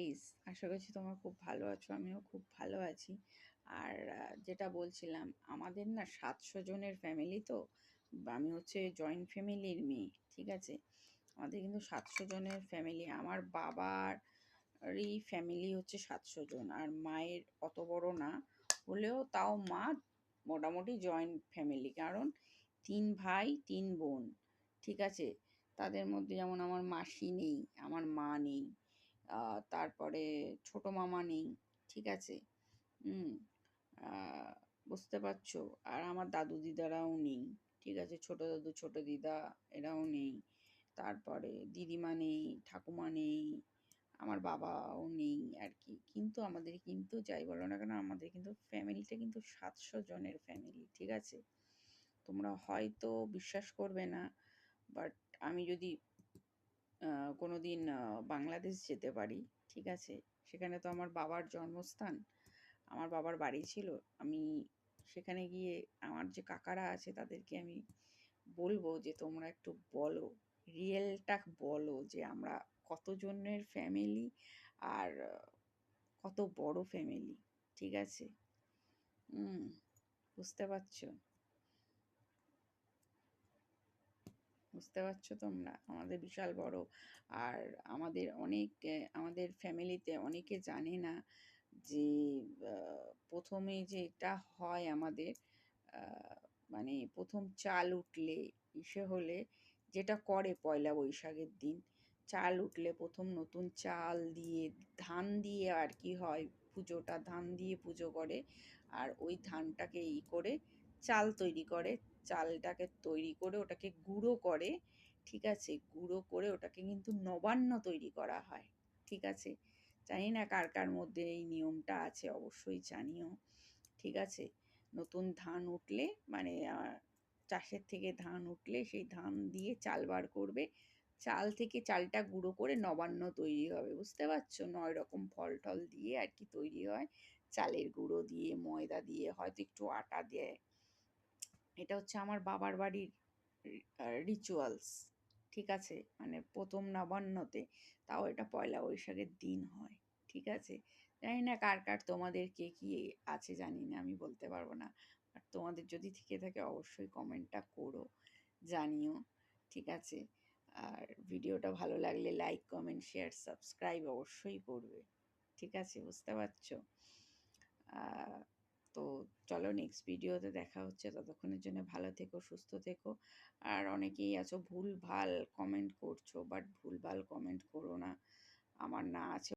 Guys, আশা করছি তোমরা খুব ভালো আছো। আমিও খুব ভালো আছি। আর যেটা বলছিলাম, আমাদের না 700 জনের ফ্যামিলি তো। আমি হচ্ছে জয়েন্ট ফ্যামিলির মেয়ে, ঠিক আছে। আমাদের কিন্তু 700 জনের ফ্যামিলি। আমার বাবারই ফ্যামিলি হচ্ছে 700 জন, আর মায়ের অত বড় না হলেও তাও মা মোটামুটি জয়েন্ট ফ্যামিলি। কারণ 3 ভাই 3 বোন, ঠিক আছে। তাদের মধ্যে যেমন আমার মাসি নেই, আমার মা নেই, তারপরে ছোট মামা নেই, ঠিক আছে। হুম। আহ, বুঝতে পারছো। আর আমার দাদু দিদারাও নেই, ঠিক আছে। ছোট দাদু ছোট দিদা এরাও নেই। তারপরে দিদিমা নেই, ঠাকুমা নেই, আমার বাবাও নেই আর কি। কিন্তু আমাদের কিন্তু যাই বলো না কেন, আমাদের কিন্তু ফ্যামিলিটা কিন্তু 700 জনের ফ্যামিলি, ঠিক আছে। তোমরা হয়তো বিশ্বাস করবে না, বাট আমি যদি কোনোদিন বাংলাদেশ যেতে পারি, ঠিক আছে। সেখানে তো আমার বাবার জন্মস্থান, আমার বাবার বাড়ি ছিল। আমি সেখানে গিয়ে আমার যে কাকারা আছে তাদেরকে আমি বলবো যে তোমরা একটু বলো, রিয়েলটা বলো যে আমরা কতজনের ফ্যামিলি, আর কত বড় ফ্যামিলি, ঠিক আছে। হুম। বুঝতে পারছো? বুঝতে পারছো তোমরা? আমাদের বিশাল বড়। আর আমাদের ফ্যামিলিতে অনেকে জানে না যে প্রথমে যেটা হয় আমাদের, মানে প্রথম চাল উঠলে, ইসে হলে যেটা করে পয়লা বৈশাখের দিন, চাল উঠলে প্রথম নতুন চাল দিয়ে, ধান দিয়ে আর কি হয়, পুজোটা ধান দিয়ে পুজো করে। আর ওই ধানটাকে করে চাল তৈরি করে। চালটাকে তৈরি করে ওটাকে গুঁড়ো করে, ঠিক আছে। গুঁড়ো করে ওটাকে কিন্তু নবান্ন তৈরি করা হয়, ঠিক আছে। জানি না কার কার মধ্যে এই নিয়মটা আছে, অবশ্যই জানিও, ঠিক আছে। নতুন ধান উঠলে, মানে চাষের থেকে ধান উঠলে সেই ধান দিয়ে চাল বার করবে। চাল থেকে চালটা গুঁড়ো করে নবান্ন তৈরি হবে, বুঝতে পারছো। 9 রকম ফল টল দিয়ে আর কি তৈরি হয়। চালের গুঁড়ো দিয়ে, ময়দা দিয়ে, হয়তো একটু আটা দেয়। এটা হচ্ছে আমার বাবার বাড়ির রিচুয়ালস, ঠিক আছে। মানে প্রথম নবান্নতে, তাও এটা পয়লা বৈশাখের দিন হয়, ঠিক আছে। জানি না কার কার তোমাদের কে কি আছে, জানি না, আমি বলতে পারবো না। আর তোমাদের যদি থেকে থাকে অবশ্যই কমেন্টটা করো, জানিও, ঠিক আছে। আর ভিডিওটা ভালো লাগলে লাইক কমেন্ট শেয়ার সাবস্ক্রাইব অবশ্যই করবে, ঠিক আছে। বুঝতে পারছো? তো চলো, নেক্সট ভিডিওতে দেখা হচ্ছে। ততক্ষণের জন্য ভালো থেকো, সুস্থ থেকো। আর অনেকেই আছো ভুল ভাল কমেন্ট করছো, বাট ভুল ভাল কমেন্ট করো না। আমার না আছে